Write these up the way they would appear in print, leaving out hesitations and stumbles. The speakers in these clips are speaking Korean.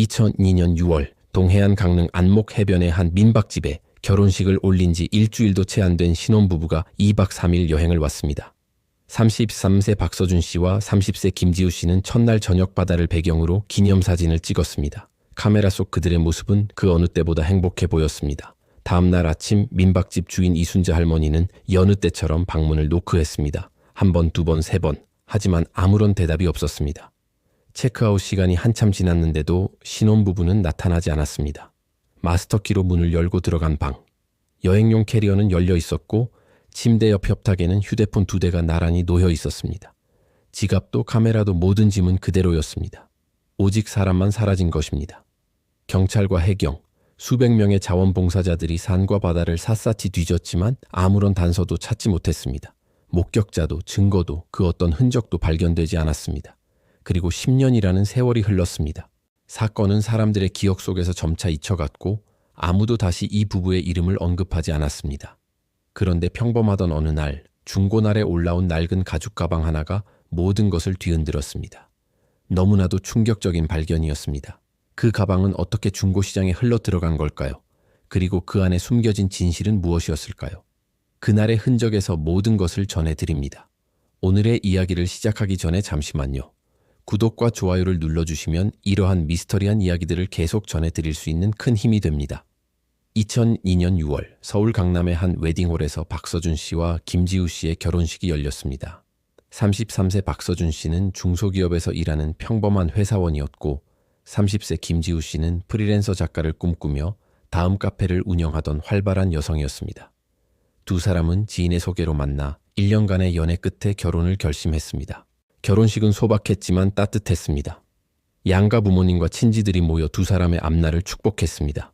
2002년 6월 동해안 강릉 안목 해변의 한 민박집에 결혼식을 올린 지 일주일도 채 안 된 신혼부부가 2박 3일 여행을 왔습니다. 33세 박서준 씨와 30세 김지우 씨는 첫날 저녁 바다를 배경으로 기념사진을 찍었습니다. 카메라 속 그들의 모습은 그 어느 때보다 행복해 보였습니다. 다음날 아침 민박집 주인 이순자 할머니는 여느 때처럼 방문을 노크했습니다. 한 번, 두 번, 세 번. 하지만 아무런 대답이 없었습니다. 체크아웃 시간이 한참 지났는데도 신혼부부는 나타나지 않았습니다. 마스터키로 문을 열고 들어간 방. 여행용 캐리어는 열려 있었고 침대 옆 협탁에는 휴대폰 2대가 나란히 놓여 있었습니다. 지갑도 카메라도 모든 짐은 그대로였습니다. 오직 사람만 사라진 것입니다. 경찰과 해경, 수백 명의 자원봉사자들이 산과 바다를 샅샅이 뒤졌지만 아무런 단서도 찾지 못했습니다. 목격자도 증거도 그 어떤 흔적도 발견되지 않았습니다. 그리고 10년이라는 세월이 흘렀습니다. 사건은 사람들의 기억 속에서 점차 잊혀갔고 아무도 다시 이 부부의 이름을 언급하지 않았습니다. 그런데 평범하던 어느 날 중고날에 올라온 낡은 가죽 가방 하나가 모든 것을 뒤흔들었습니다. 너무나도 충격적인 발견이었습니다. 그 가방은 어떻게 중고시장에 흘러 들어간 걸까요? 그리고 그 안에 숨겨진 진실은 무엇이었을까요? 그날의 흔적에서 모든 것을 전해드립니다. 오늘의 이야기를 시작하기 전에 잠시만요. 구독과 좋아요를 눌러주시면 이러한 미스터리한 이야기들을 계속 전해드릴 수 있는 큰 힘이 됩니다. 2002년 6월 서울 강남의 한 웨딩홀에서 박서준 씨와 김지우 씨의 결혼식이 열렸습니다. 33세 박서준 씨는 중소기업에서 일하는 평범한 회사원이었고 30세 김지우 씨는 프리랜서 작가를 꿈꾸며 다음 카페를 운영하던 활발한 여성이었습니다. 두 사람은 지인의 소개로 만나 1년간의 연애 끝에 결혼을 결심했습니다. 결혼식은 소박했지만 따뜻했습니다. 양가 부모님과 친지들이 모여 두 사람의 앞날을 축복했습니다.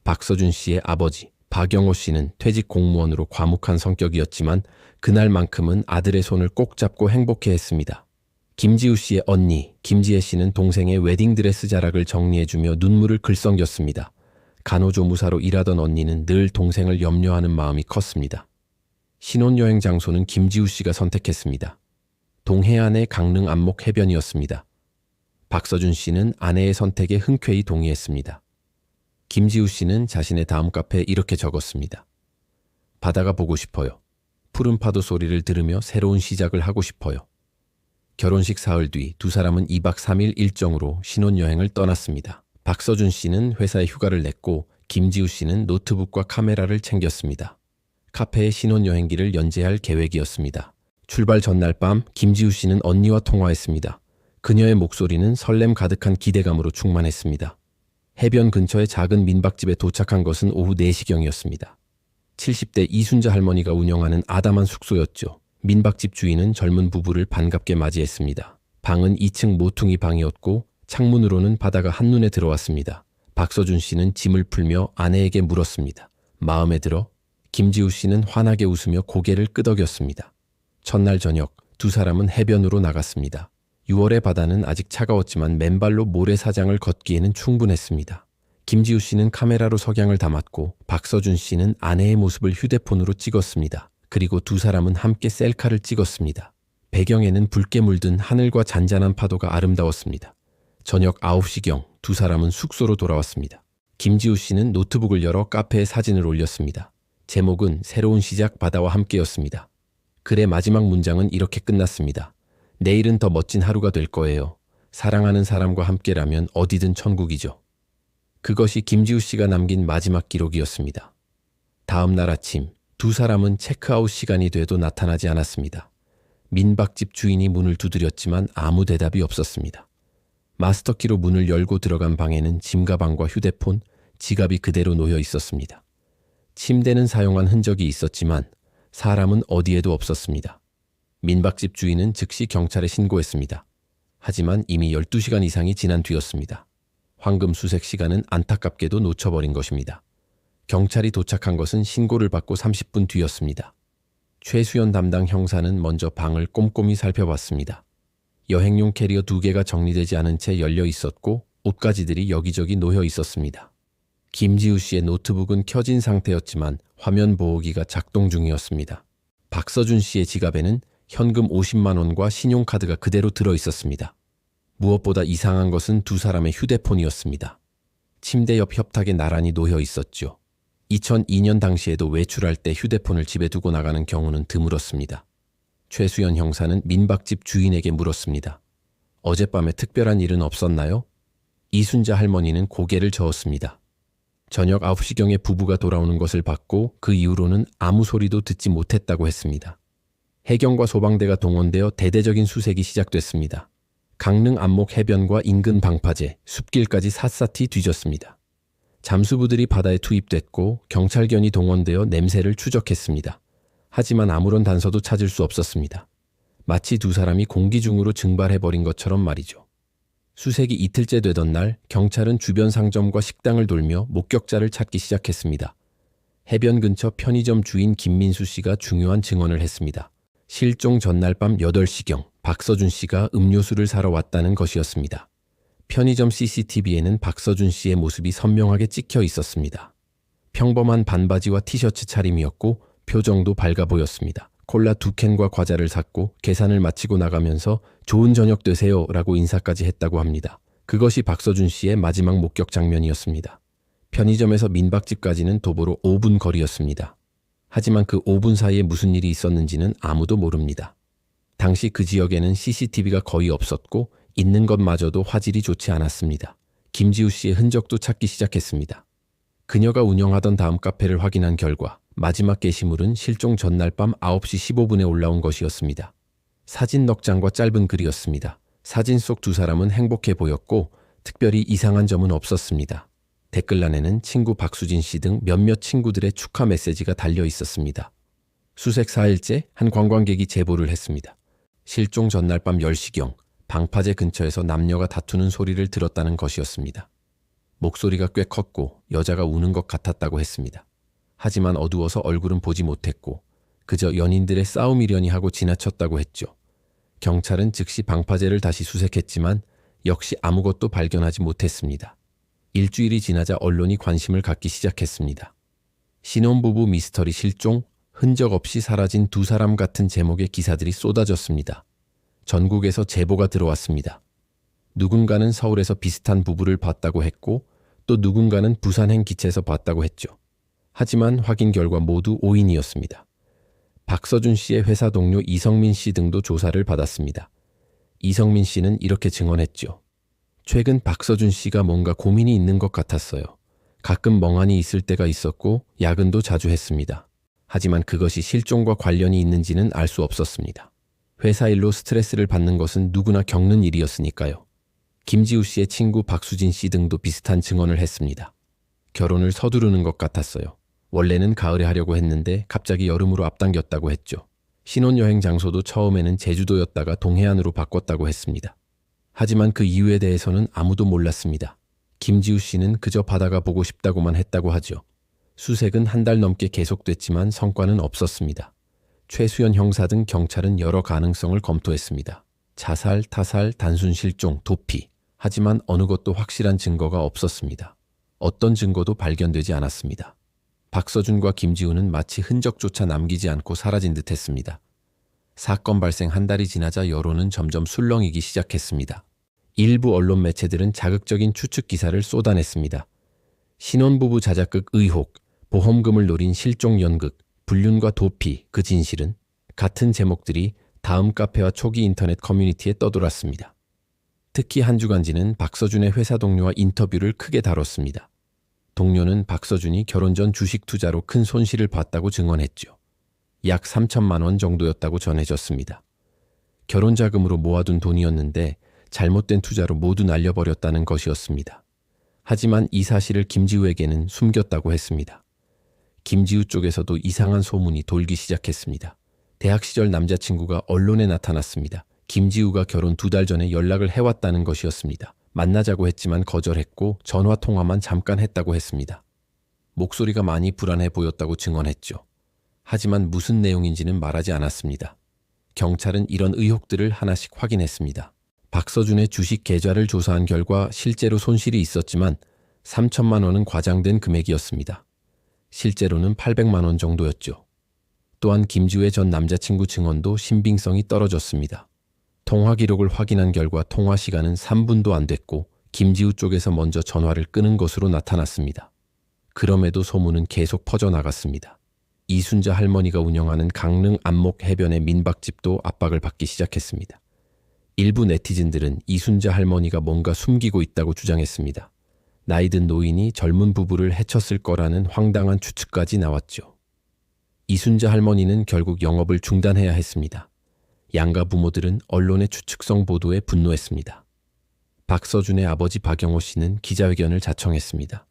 박서준 씨의 아버지 박영호 씨는 퇴직 공무원으로 과묵한 성격이었지만 그날만큼은 아들의 손을 꼭 잡고 행복해했습니다. 김지우 씨의 언니 김지혜 씨는 동생의 웨딩드레스 자락을 정리해주며 눈물을 글썽였습니다. 간호조무사로 일하던 언니는 늘 동생을 염려하는 마음이 컸습니다. 신혼여행 장소는 김지우 씨가 선택했습니다. 동해안의 강릉 안목 해변이었습니다. 박서준 씨는 아내의 선택에 흔쾌히 동의했습니다. 김지우 씨는 자신의 다음 카페에 이렇게 적었습니다. 바다가 보고 싶어요. 푸른 파도 소리를 들으며 새로운 시작을 하고 싶어요. 결혼식 사흘 뒤 두 사람은 2박 3일 일정으로 신혼여행을 떠났습니다. 박서준 씨는 회사에 휴가를 냈고 김지우 씨는 노트북과 카메라를 챙겼습니다. 카페의 신혼여행기를 연재할 계획이었습니다. 출발 전날 밤 김지우 씨는 언니와 통화했습니다. 그녀의 목소리는 설렘 가득한 기대감으로 충만했습니다. 해변 근처의 작은 민박집에 도착한 것은 오후 4시경이었습니다. 70대 이순자 할머니가 운영하는 아담한 숙소였죠. 민박집 주인은 젊은 부부를 반갑게 맞이했습니다. 방은 2층 모퉁이 방이었고 창문으로는 바다가 한눈에 들어왔습니다. 박서준 씨는 짐을 풀며 아내에게 물었습니다. 마음에 들어? 김지우 씨는 환하게 웃으며 고개를 끄덕였습니다. 첫날 저녁 두 사람은 해변으로 나갔습니다. 6월의 바다는 아직 차가웠지만 맨발로 모래사장을 걷기에는 충분했습니다. 김지우 씨는 카메라로 석양을 담았고 박서준 씨는 아내의 모습을 휴대폰으로 찍었습니다. 그리고 두 사람은 함께 셀카를 찍었습니다. 배경에는 붉게 물든 하늘과 잔잔한 파도가 아름다웠습니다. 저녁 9시경 두 사람은 숙소로 돌아왔습니다. 김지우 씨는 노트북을 열어 카페에 사진을 올렸습니다. 제목은 새로운 시작 바다와 함께였습니다. 글의 마지막 문장은 이렇게 끝났습니다. 내일은 더 멋진 하루가 될 거예요. 사랑하는 사람과 함께라면 어디든 천국이죠. 그것이 김지우 씨가 남긴 마지막 기록이었습니다. 다음 날 아침 두 사람은 체크아웃 시간이 돼도 나타나지 않았습니다. 민박집 주인이 문을 두드렸지만 아무 대답이 없었습니다. 마스터키로 문을 열고 들어간 방에는 짐가방과 휴대폰, 지갑이 그대로 놓여 있었습니다. 침대는 사용한 흔적이 있었지만 사람은 어디에도 없었습니다. 민박집 주인은 즉시 경찰에 신고했습니다. 하지만 이미 12시간 이상이 지난 뒤였습니다. 황금 수색 시간은 안타깝게도 놓쳐버린 것입니다. 경찰이 도착한 것은 신고를 받고 30분 뒤였습니다. 최수연 담당 형사는 먼저 방을 꼼꼼히 살펴봤습니다. 여행용 캐리어 2개가 정리되지 않은 채 열려 있었고 옷가지들이 여기저기 놓여 있었습니다. 김지우 씨의 노트북은 켜진 상태였지만 화면 보호기가 작동 중이었습니다. 박서준 씨의 지갑에는 현금 50만 원과 신용카드가 그대로 들어 있었습니다. 무엇보다 이상한 것은 두 사람의 휴대폰이었습니다. 침대 옆 협탁에 나란히 놓여 있었죠. 2002년 당시에도 외출할 때 휴대폰을 집에 두고 나가는 경우는 드물었습니다. 최수연 형사는 민박집 주인에게 물었습니다. 어젯밤에 특별한 일은 없었나요? 이순자 할머니는 고개를 저었습니다. 저녁 9시경에 부부가 돌아오는 것을 봤고 그 이후로는 아무 소리도 듣지 못했다고 했습니다. 해경과 소방대가 동원되어 대대적인 수색이 시작됐습니다. 강릉 안목 해변과 인근 방파제, 숲길까지 샅샅이 뒤졌습니다. 잠수부들이 바다에 투입됐고 경찰견이 동원되어 냄새를 추적했습니다. 하지만 아무런 단서도 찾을 수 없었습니다. 마치 두 사람이 공기 중으로 증발해버린 것처럼 말이죠. 수색이 이틀째 되던 날 경찰은 주변 상점과 식당을 돌며 목격자를 찾기 시작했습니다. 해변 근처 편의점 주인 김민수 씨가 중요한 증언을 했습니다. 실종 전날 밤 8시경 박서준 씨가 음료수를 사러 왔다는 것이었습니다. 편의점 CCTV에는 박서준 씨의 모습이 선명하게 찍혀 있었습니다. 평범한 반바지와 티셔츠 차림이었고 표정도 밝아 보였습니다. 콜라 2캔과 과자를 샀고 계산을 마치고 나가면서 좋은 저녁 되세요 라고 인사까지 했다고 합니다. 그것이 박서준 씨의 마지막 목격 장면이었습니다. 편의점에서 민박집까지는 도보로 5분 거리였습니다. 하지만 그 5분 사이에 무슨 일이 있었는지는 아무도 모릅니다. 당시 그 지역에는 CCTV가 거의 없었고 있는 것마저도 화질이 좋지 않았습니다. 김지우 씨의 흔적도 찾기 시작했습니다. 그녀가 운영하던 다음 카페를 확인한 결과 마지막 게시물은 실종 전날 밤 9시 15분에 올라온 것이었습니다. 사진 넉 장과 짧은 글이었습니다. 사진 속 두 사람은 행복해 보였고 특별히 이상한 점은 없었습니다. 댓글란에는 친구 박수진 씨 등 몇몇 친구들의 축하 메시지가 달려 있었습니다. 수색 4일째 한 관광객이 제보를 했습니다. 실종 전날 밤 10시경 방파제 근처에서 남녀가 다투는 소리를 들었다는 것이었습니다. 목소리가 꽤 컸고 여자가 우는 것 같았다고 했습니다. 하지만 어두워서 얼굴은 보지 못했고 그저 연인들의 싸움이려니 하고 지나쳤다고 했죠. 경찰은 즉시 방파제를 다시 수색했지만 역시 아무것도 발견하지 못했습니다. 일주일이 지나자 언론이 관심을 갖기 시작했습니다. 신혼부부 미스터리 실종, 흔적 없이 사라진 두 사람 같은 제목의 기사들이 쏟아졌습니다. 전국에서 제보가 들어왔습니다. 누군가는 서울에서 비슷한 부부를 봤다고 했고 또 누군가는 부산행 기차에서 봤다고 했죠. 하지만 확인 결과 모두 오인이었습니다. 박서준 씨의 회사 동료 이성민 씨 등도 조사를 받았습니다. 이성민 씨는 이렇게 증언했죠. 최근 박서준 씨가 뭔가 고민이 있는 것 같았어요. 가끔 멍하니 있을 때가 있었고 야근도 자주 했습니다. 하지만 그것이 실종과 관련이 있는지는 알 수 없었습니다. 회사 일로 스트레스를 받는 것은 누구나 겪는 일이었으니까요. 김지우 씨의 친구 박수진 씨 등도 비슷한 증언을 했습니다. 결혼을 서두르는 것 같았어요. 원래는 가을에 하려고 했는데 갑자기 여름으로 앞당겼다고 했죠. 신혼여행 장소도 처음에는 제주도였다가 동해안으로 바꿨다고 했습니다. 하지만 그 이유에 대해서는 아무도 몰랐습니다. 김지우 씨는 그저 바다가 보고 싶다고만 했다고 하죠. 수색은 한 달 넘게 계속됐지만 성과는 없었습니다. 최수연 형사 등 경찰은 여러 가능성을 검토했습니다. 자살, 타살, 단순 실종, 도피. 하지만 어느 것도 확실한 증거가 없었습니다. 어떤 증거도 발견되지 않았습니다. 박서준과 김지우는 마치 흔적조차 남기지 않고 사라진 듯 했습니다. 사건 발생 한 달이 지나자 여론은 점점 술렁이기 시작했습니다. 일부 언론 매체들은 자극적인 추측 기사를 쏟아냈습니다. 신혼부부 자작극 의혹, 보험금을 노린 실종 연극, 불륜과 도피, 그 진실은 같은 제목들이 다음 카페와 초기 인터넷 커뮤니티에 떠돌았습니다. 특히 한 주간지는 박서준의 회사 동료와 인터뷰를 크게 다뤘습니다. 동료는 박서준이 결혼 전 주식 투자로 큰 손실을 봤다고 증언했죠. 약 3천만 원 정도였다고 전해졌습니다. 결혼 자금으로 모아둔 돈이었는데 잘못된 투자로 모두 날려버렸다는 것이었습니다. 하지만 이 사실을 김지우에게는 숨겼다고 했습니다. 김지우 쪽에서도 이상한 소문이 돌기 시작했습니다. 대학 시절 남자친구가 언론에 나타났습니다. 김지우가 결혼 2달 전에 연락을 해왔다는 것이었습니다. 만나자고 했지만 거절했고 전화 통화만 잠깐 했다고 했습니다. 목소리가 많이 불안해 보였다고 증언했죠. 하지만 무슨 내용인지는 말하지 않았습니다. 경찰은 이런 의혹들을 하나씩 확인했습니다. 박서준의 주식 계좌를 조사한 결과 실제로 손실이 있었지만 3천만 원은 과장된 금액이었습니다. 실제로는 800만 원 정도였죠. 또한 김지우의 전 남자친구 증언도 신빙성이 떨어졌습니다. 통화 기록을 확인한 결과 통화 시간은 3분도 안 됐고 김지우 쪽에서 먼저 전화를 끊은 것으로 나타났습니다. 그럼에도 소문은 계속 퍼져나갔습니다. 이순자 할머니가 운영하는 강릉 안목 해변의 민박집도 압박을 받기 시작했습니다. 일부 네티즌들은 이순자 할머니가 뭔가 숨기고 있다고 주장했습니다. 나이든 노인이 젊은 부부를 해쳤을 거라는 황당한 추측까지 나왔죠. 이순자 할머니는 결국 영업을 중단해야 했습니다. 양가 부모들은 언론의 추측성 보도에 분노했습니다. 박서준의 아버지 박영호 씨는 기자회견을 자청했습니다.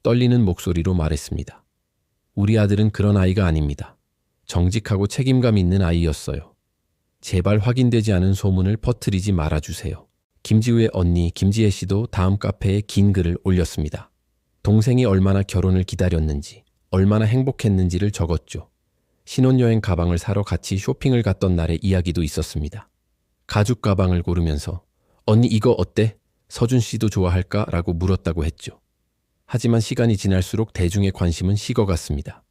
떨리는 목소리로 말했습니다. 우리 아들은 그런 아이가 아닙니다. 정직하고 책임감 있는 아이였어요. 제발 확인되지 않은 소문을 퍼뜨리지 말아주세요. 김지우의 언니 김지혜 씨도 다음 카페에 긴 글을 올렸습니다. 동생이 얼마나 결혼을 기다렸는지, 얼마나 행복했는지를 적었죠. 신혼여행 가방을 사러 같이 쇼핑을 갔던 날의 이야기도 있었습니다. 가죽 가방을 고르면서 언니 이거 어때? 서준 씨도 좋아할까? 라고 물었다고 했죠. 하지만 시간이 지날수록 대중의 관심은 식어갔습니다.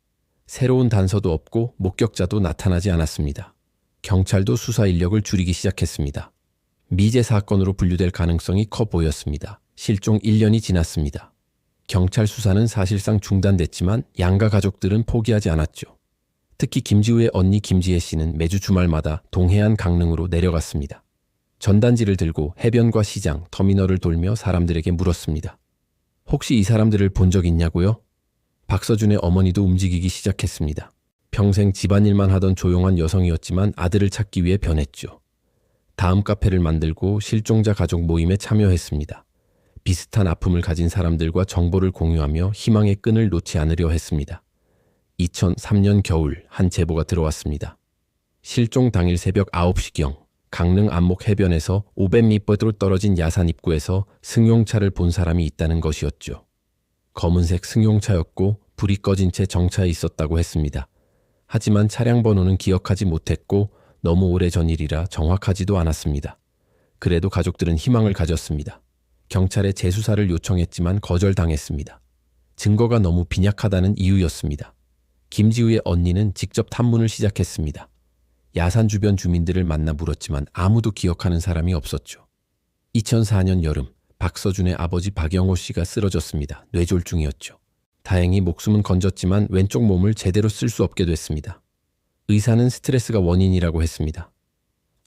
새로운 단서도 없고 목격자도 나타나지 않았습니다. 경찰도 수사 인력을 줄이기 시작했습니다. 미제 사건으로 분류될 가능성이 커 보였습니다. 실종 1년이 지났습니다. 경찰 수사는 사실상 중단됐지만 양가 가족들은 포기하지 않았죠. 특히 김지우의 언니 김지혜 씨는 매주 주말마다 동해안 강릉으로 내려갔습니다. 전단지를 들고 해변과 시장, 터미널을 돌며 사람들에게 물었습니다. 혹시 이 사람들을 본 적 있냐고요? 박서준의 어머니도 움직이기 시작했습니다. 평생 집안일만 하던 조용한 여성이었지만 아들을 찾기 위해 변했죠. 다음 카페를 만들고 실종자 가족 모임에 참여했습니다. 비슷한 아픔을 가진 사람들과 정보를 공유하며 희망의 끈을 놓지 않으려 했습니다. 2003년 겨울 한 제보가 들어왔습니다. 실종 당일 새벽 9시경 강릉 안목 해변에서 500m로 떨어진 야산 입구에서 승용차를 본 사람이 있다는 것이었죠. 검은색 승용차였고 불이 꺼진 채 정차해 있었다고 했습니다. 하지만 차량 번호는 기억하지 못했고 너무 오래전 일이라 정확하지도 않았습니다. 그래도 가족들은 희망을 가졌습니다. 경찰에 재수사를 요청했지만 거절당했습니다. 증거가 너무 빈약하다는 이유였습니다. 김지우의 언니는 직접 탐문을 시작했습니다. 야산 주변 주민들을 만나 물었지만 아무도 기억하는 사람이 없었죠. 2004년 여름 박서준의 아버지 박영호 씨가 쓰러졌습니다. 뇌졸중이었죠. 다행히 목숨은 건졌지만 왼쪽 몸을 제대로 쓸 수 없게 됐습니다. 의사는 스트레스가 원인이라고 했습니다.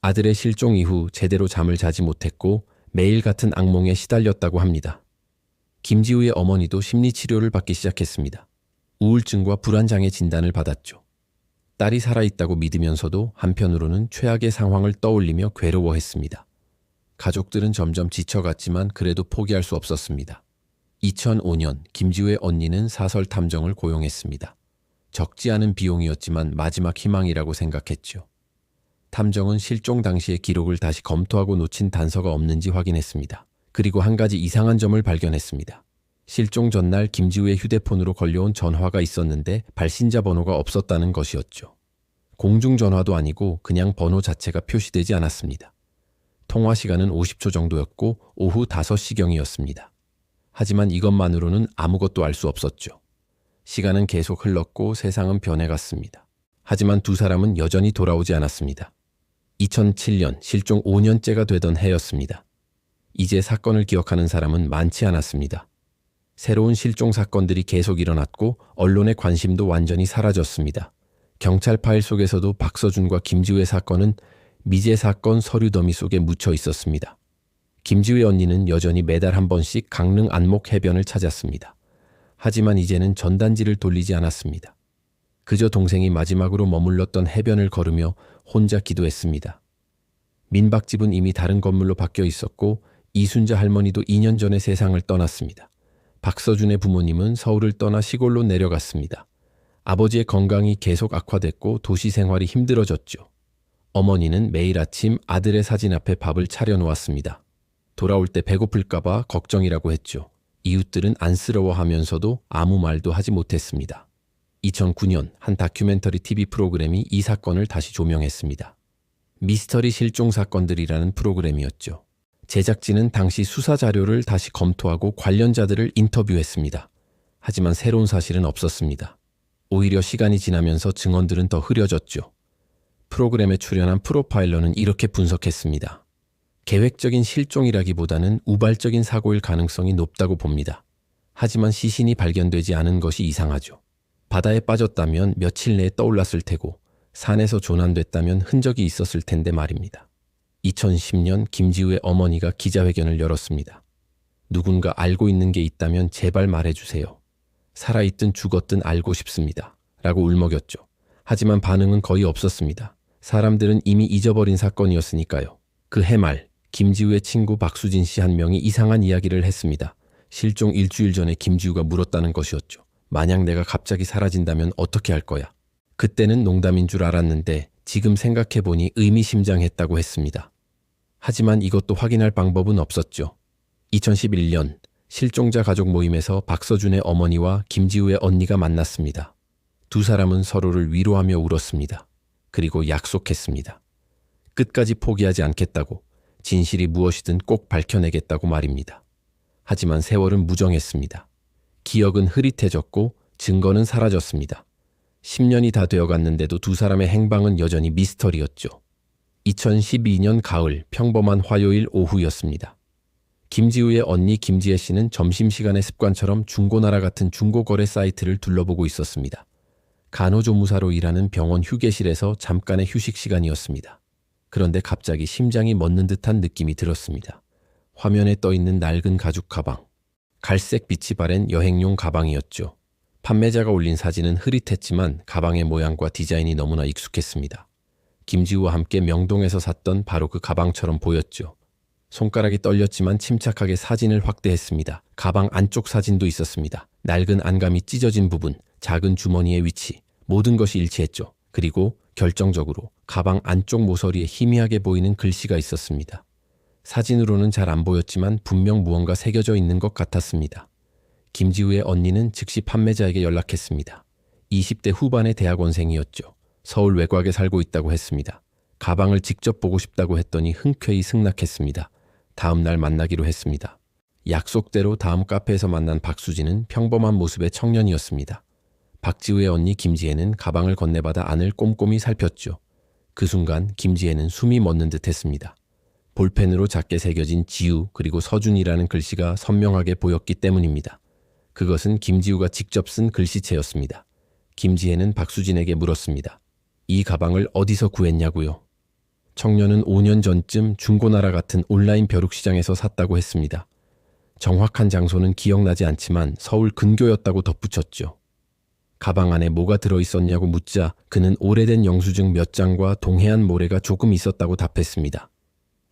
아들의 실종 이후 제대로 잠을 자지 못했고 매일 같은 악몽에 시달렸다고 합니다. 김지우의 어머니도 심리치료를 받기 시작했습니다. 우울증과 불안장애 진단을 받았죠. 딸이 살아있다고 믿으면서도 한편으로는 최악의 상황을 떠올리며 괴로워했습니다. 가족들은 점점 지쳐갔지만 그래도 포기할 수 없었습니다. 2005년 김지우의 언니는 사설 탐정을 고용했습니다. 적지 않은 비용이었지만 마지막 희망이라고 생각했죠. 탐정은 실종 당시의 기록을 다시 검토하고 놓친 단서가 없는지 확인했습니다. 그리고 한 가지 이상한 점을 발견했습니다. 실종 전날 김지우의 휴대폰으로 걸려온 전화가 있었는데 발신자 번호가 없었다는 것이었죠. 공중전화도 아니고 그냥 번호 자체가 표시되지 않았습니다. 통화 시간은 50초 정도였고 오후 5시경이었습니다. 하지만 이것만으로는 아무것도 알 수 없었죠. 시간은 계속 흘렀고 세상은 변해갔습니다. 하지만 두 사람은 여전히 돌아오지 않았습니다. 2007년 실종 5년째가 되던 해였습니다. 이제 사건을 기억하는 사람은 많지 않았습니다. 새로운 실종 사건들이 계속 일어났고 언론의 관심도 완전히 사라졌습니다. 경찰 파일 속에서도 박서준과 김지우의 사건은 미제 사건 서류 더미 속에 묻혀 있었습니다. 김지우의 언니는 여전히 매달 한 번씩 강릉 안목 해변을 찾았습니다. 하지만 이제는 전단지를 돌리지 않았습니다. 그저 동생이 마지막으로 머물렀던 해변을 걸으며 혼자 기도했습니다. 민박집은 이미 다른 건물로 바뀌어 있었고 이순자 할머니도 2년 전에 세상을 떠났습니다. 박서준의 부모님은 서울을 떠나 시골로 내려갔습니다. 아버지의 건강이 계속 악화됐고 도시 생활이 힘들어졌죠. 어머니는 매일 아침 아들의 사진 앞에 밥을 차려놓았습니다. 돌아올 때 배고플까봐 걱정이라고 했죠. 이웃들은 안쓰러워하면서도 아무 말도 하지 못했습니다. 2009년 한 다큐멘터리 TV 프로그램이 이 사건을 다시 조명했습니다. 미스터리 실종 사건들이라는 프로그램이었죠. 제작진은 당시 수사 자료를 다시 검토하고 관련자들을 인터뷰했습니다. 하지만 새로운 사실은 없었습니다. 오히려 시간이 지나면서 증언들은 더 흐려졌죠. 프로그램에 출연한 프로파일러는 이렇게 분석했습니다. 계획적인 실종이라기보다는 우발적인 사고일 가능성이 높다고 봅니다. 하지만 시신이 발견되지 않은 것이 이상하죠. 바다에 빠졌다면 며칠 내에 떠올랐을 테고 산에서 조난됐다면 흔적이 있었을 텐데 말입니다. 2010년 김지우의 어머니가 기자회견을 열었습니다. 누군가 알고 있는 게 있다면 제발 말해주세요. 살아있든 죽었든 알고 싶습니다. 라고 울먹였죠. 하지만 반응은 거의 없었습니다. 사람들은 이미 잊어버린 사건이었으니까요. 그 해 말, 김지우의 친구 박수진 씨 한 명이 이상한 이야기를 했습니다. 실종 일주일 전에 김지우가 물었다는 것이었죠. 만약 내가 갑자기 사라진다면 어떻게 할 거야? 그때는 농담인 줄 알았는데 지금 생각해보니 의미심장했다고 했습니다. 하지만 이것도 확인할 방법은 없었죠. 2011년 실종자 가족 모임에서 박서준의 어머니와 김지우의 언니가 만났습니다. 두 사람은 서로를 위로하며 울었습니다. 그리고 약속했습니다. 끝까지 포기하지 않겠다고, 진실이 무엇이든 꼭 밝혀내겠다고 말입니다. 하지만 세월은 무정했습니다. 기억은 흐릿해졌고 증거는 사라졌습니다. 10년이 다 되어갔는데도 두 사람의 행방은 여전히 미스터리였죠. 2012년 가을 평범한 화요일 오후였습니다. 김지우의 언니 김지혜 씨는 점심시간에 습관처럼 중고나라 같은 중고거래 사이트를 둘러보고 있었습니다. 간호조무사로 일하는 병원 휴게실에서 잠깐의 휴식 시간이었습니다. 그런데 갑자기 심장이 멎는 듯한 느낌이 들었습니다. 화면에 떠있는 낡은 가죽 가방. 갈색 빛이 바랜 여행용 가방이었죠. 판매자가 올린 사진은 흐릿했지만 가방의 모양과 디자인이 너무나 익숙했습니다. 김지우와 함께 명동에서 샀던 바로 그 가방처럼 보였죠. 손가락이 떨렸지만 침착하게 사진을 확대했습니다. 가방 안쪽 사진도 있었습니다. 낡은 안감이 찢어진 부분, 작은 주머니의 위치, 모든 것이 일치했죠. 그리고 결정적으로 가방 안쪽 모서리에 희미하게 보이는 글씨가 있었습니다. 사진으로는 잘 안 보였지만 분명 무언가 새겨져 있는 것 같았습니다. 김지우의 언니는 즉시 판매자에게 연락했습니다. 20대 후반의 대학원생이었죠. 서울 외곽에 살고 있다고 했습니다. 가방을 직접 보고 싶다고 했더니 흔쾌히 승낙했습니다. 다음 날 만나기로 했습니다. 약속대로 다음 카페에서 만난 박수진은 평범한 모습의 청년이었습니다. 박지우의 언니 김지혜는 가방을 건네받아 안을 꼼꼼히 살폈죠. 그 순간 김지혜는 숨이 멎는 듯 했습니다. 볼펜으로 작게 새겨진 지우 그리고 서준이라는 글씨가 선명하게 보였기 때문입니다. 그것은 김지우가 직접 쓴 글씨체였습니다. 김지혜는 박수진에게 물었습니다. 이 가방을 어디서 구했냐고요? 청년은 5년 전쯤 중고나라 같은 온라인 벼룩시장에서 샀다고 했습니다. 정확한 장소는 기억나지 않지만 서울 근교였다고 덧붙였죠. 가방 안에 뭐가 들어있었냐고 묻자 그는 오래된 영수증 몇 장과 동해안 모래가 조금 있었다고 답했습니다.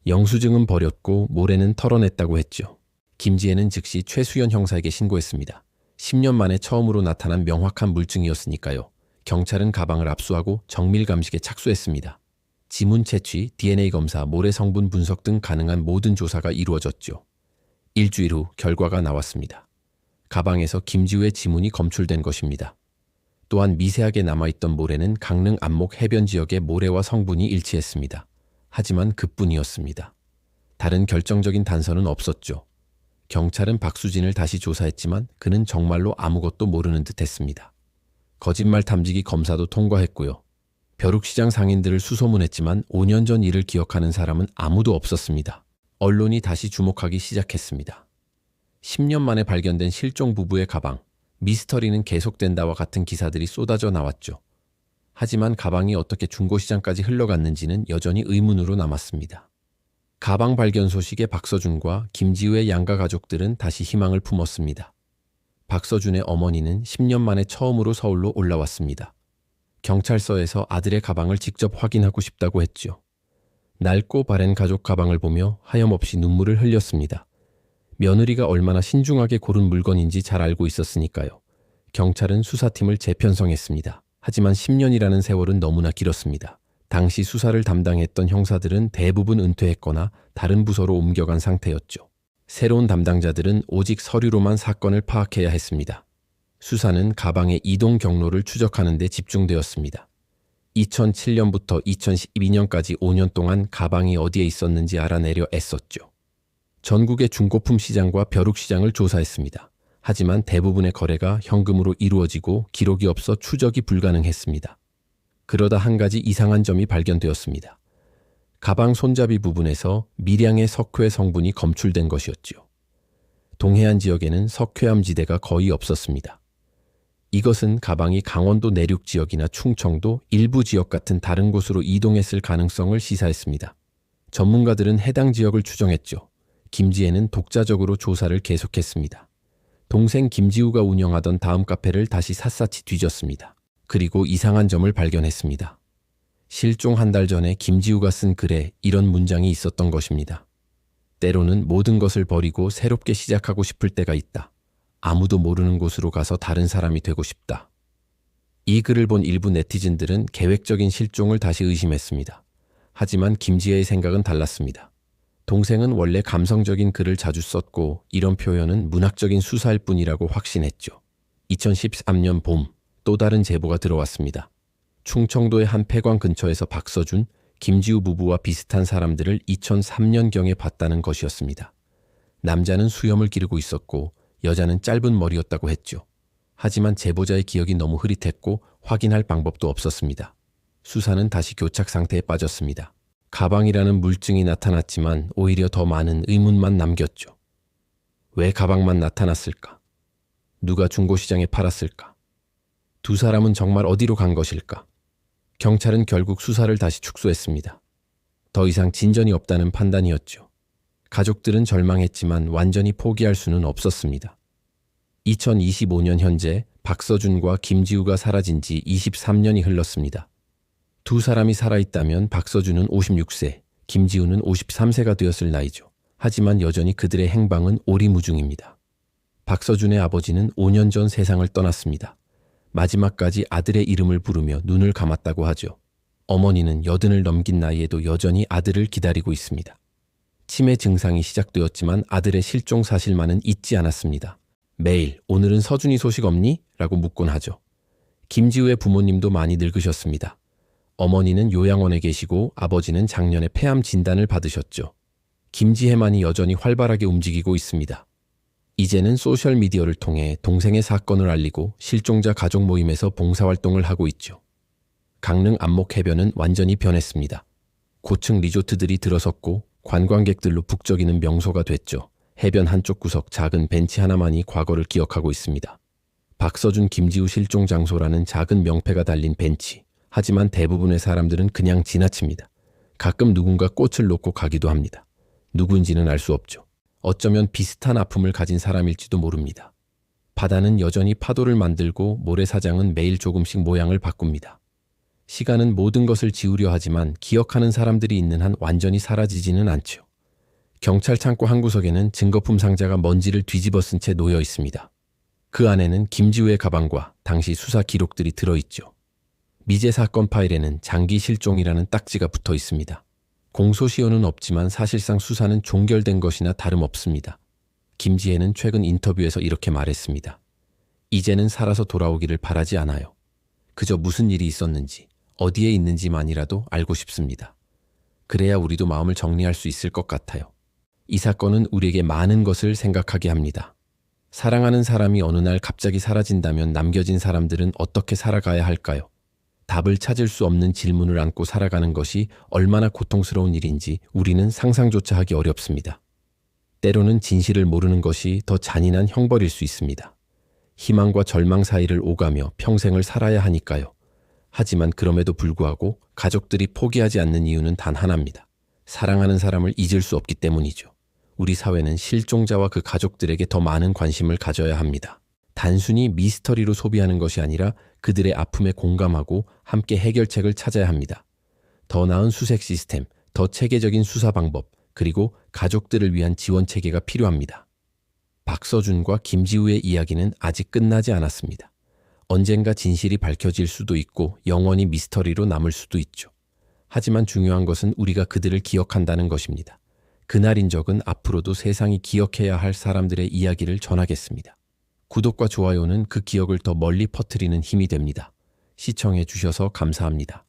영수증은 버렸고 모래는 털어냈다고 했죠. 김지혜는 즉시 최수연 형사에게 신고했습니다. 10년 만에 처음으로 나타난 명확한 물증이었으니까요. 경찰은 가방을 압수하고 정밀 감식에 착수했습니다. 지문 채취, DNA 검사, 모래 성분 분석 등 가능한 모든 조사가 이루어졌죠. 일주일 후 결과가 나왔습니다. 가방에서 김지우의 지문이 검출된 것입니다. 또한 미세하게 남아있던 모래는 강릉 안목 해변 지역의 모래와 성분이 일치했습니다. 하지만 그뿐이었습니다. 다른 결정적인 단서는 없었죠. 경찰은 박수진을 다시 조사했지만 그는 정말로 아무것도 모르는 듯 했습니다. 거짓말 탐지기 검사도 통과했고요. 벼룩시장 상인들을 수소문했지만 5년 전 일을 기억하는 사람은 아무도 없었습니다. 언론이 다시 주목하기 시작했습니다. 10년 만에 발견된 실종 부부의 가방, 미스터리는 계속된다와 같은 기사들이 쏟아져 나왔죠. 하지만 가방이 어떻게 중고시장까지 흘러갔는지는 여전히 의문으로 남았습니다. 가방 발견 소식에 박서준과 김지우의 양가 가족들은 다시 희망을 품었습니다. 박서준의 어머니는 10년 만에 처음으로 서울로 올라왔습니다. 경찰서에서 아들의 가방을 직접 확인하고 싶다고 했죠. 낡고 바랜 가족 가방을 보며 하염없이 눈물을 흘렸습니다. 며느리가 얼마나 신중하게 고른 물건인지 잘 알고 있었으니까요. 경찰은 수사팀을 재편성했습니다. 하지만 10년이라는 세월은 너무나 길었습니다. 당시 수사를 담당했던 형사들은 대부분 은퇴했거나 다른 부서로 옮겨간 상태였죠. 새로운 담당자들은 오직 서류로만 사건을 파악해야 했습니다. 수사는 가방의 이동 경로를 추적하는 데 집중되었습니다. 2007년부터 2012년까지 5년 동안 가방이 어디에 있었는지 알아내려 애썼죠. 전국의 중고품 시장과 벼룩 시장을 조사했습니다. 하지만 대부분의 거래가 현금으로 이루어지고 기록이 없어 추적이 불가능했습니다. 그러다 한 가지 이상한 점이 발견되었습니다. 가방 손잡이 부분에서 미량의 석회 성분이 검출된 것이었지요. 동해안 지역에는 석회암 지대가 거의 없었습니다. 이것은 가방이 강원도 내륙 지역이나 충청도 일부 지역 같은 다른 곳으로 이동했을 가능성을 시사했습니다. 전문가들은 해당 지역을 추정했죠. 김지혜는 독자적으로 조사를 계속했습니다. 동생 김지우가 운영하던 다음 카페를 다시 샅샅이 뒤졌습니다. 그리고 이상한 점을 발견했습니다. 실종 한 달 전에 김지우가 쓴 글에 이런 문장이 있었던 것입니다. 때로는 모든 것을 버리고 새롭게 시작하고 싶을 때가 있다. 아무도 모르는 곳으로 가서 다른 사람이 되고 싶다. 이 글을 본 일부 네티즌들은 계획적인 실종을 다시 의심했습니다. 하지만 김지혜의 생각은 달랐습니다. 동생은 원래 감성적인 글을 자주 썼고 이런 표현은 문학적인 수사일 뿐이라고 확신했죠. 2013년 봄, 또 다른 제보가 들어왔습니다. 충청도의 한 폐광 근처에서 박서준, 김지우 부부와 비슷한 사람들을 2003년경에 봤다는 것이었습니다. 남자는 수염을 기르고 있었고 여자는 짧은 머리였다고 했죠. 하지만 제보자의 기억이 너무 흐릿했고 확인할 방법도 없었습니다. 수사는 다시 교착 상태에 빠졌습니다. 가방이라는 물증이 나타났지만 오히려 더 많은 의문만 남겼죠. 왜 가방만 나타났을까? 누가 중고시장에 팔았을까? 두 사람은 정말 어디로 간 것일까? 경찰은 결국 수사를 다시 축소했습니다. 더 이상 진전이 없다는 판단이었죠. 가족들은 절망했지만 완전히 포기할 수는 없었습니다. 2025년 현재 박서준과 김지우가 사라진 지 23년이 흘렀습니다. 두 사람이 살아있다면 박서준은 56세, 김지우는 53세가 되었을 나이죠. 하지만 여전히 그들의 행방은 오리무중입니다. 박서준의 아버지는 5년 전 세상을 떠났습니다. 마지막까지 아들의 이름을 부르며 눈을 감았다고 하죠. 어머니는 80을 넘긴 나이에도 여전히 아들을 기다리고 있습니다. 치매 증상이 시작되었지만 아들의 실종 사실만은 잊지 않았습니다. 매일 오늘은 서준이 소식 없니? 라고 묻곤 하죠. 김지우의 부모님도 많이 늙으셨습니다. 어머니는 요양원에 계시고 아버지는 작년에 폐암 진단을 받으셨죠. 김지혜만이 여전히 활발하게 움직이고 있습니다. 이제는 소셜미디어를 통해 동생의 사건을 알리고 실종자 가족 모임에서 봉사활동을 하고 있죠. 강릉 안목해변은 완전히 변했습니다. 고층 리조트들이 들어섰고 관광객들로 북적이는 명소가 됐죠. 해변 한쪽 구석 작은 벤치 하나만이 과거를 기억하고 있습니다. 박서준 김지우 실종 장소라는 작은 명패가 달린 벤치. 하지만 대부분의 사람들은 그냥 지나칩니다. 가끔 누군가 꽃을 놓고 가기도 합니다. 누구인지는 알 수 없죠. 어쩌면 비슷한 아픔을 가진 사람일지도 모릅니다. 바다는 여전히 파도를 만들고 모래사장은 매일 조금씩 모양을 바꿉니다. 시간은 모든 것을 지우려 하지만 기억하는 사람들이 있는 한 완전히 사라지지는 않죠. 경찰 창고 한 구석에는 증거품 상자가 먼지를 뒤집어 쓴 채 놓여 있습니다. 그 안에는 김지우의 가방과 당시 수사 기록들이 들어있죠. 미제 사건 파일에는 장기 실종이라는 딱지가 붙어 있습니다. 공소시효는 없지만 사실상 수사는 종결된 것이나 다름없습니다. 김지혜는 최근 인터뷰에서 이렇게 말했습니다. 이제는 살아서 돌아오기를 바라지 않아요. 그저 무슨 일이 있었는지, 어디에 있는지만이라도 알고 싶습니다. 그래야 우리도 마음을 정리할 수 있을 것 같아요. 이 사건은 우리에게 많은 것을 생각하게 합니다. 사랑하는 사람이 어느 날 갑자기 사라진다면 남겨진 사람들은 어떻게 살아가야 할까요? 답을 찾을 수 없는 질문을 안고 살아가는 것이 얼마나 고통스러운 일인지 우리는 상상조차 하기 어렵습니다. 때로는 진실을 모르는 것이 더 잔인한 형벌일 수 있습니다. 희망과 절망 사이를 오가며 평생을 살아야 하니까요. 하지만 그럼에도 불구하고 가족들이 포기하지 않는 이유는 단 하나입니다. 사랑하는 사람을 잊을 수 없기 때문이죠. 우리 사회는 실종자와 그 가족들에게 더 많은 관심을 가져야 합니다. 단순히 미스터리로 소비하는 것이 아니라 그들의 아픔에 공감하고 함께 해결책을 찾아야 합니다. 더 나은 수색 시스템, 더 체계적인 수사 방법, 그리고 가족들을 위한 지원 체계가 필요합니다. 박서준과 김지우의 이야기는 아직 끝나지 않았습니다. 언젠가 진실이 밝혀질 수도 있고 영원히 미스터리로 남을 수도 있죠. 하지만 중요한 것은 우리가 그들을 기억한다는 것입니다. 그날인 적은 앞으로도 세상이 기억해야 할 사람들의 이야기를 전하겠습니다. 구독과 좋아요는 그 기억을 더 멀리 퍼뜨리는 힘이 됩니다. 시청해 주셔서 감사합니다.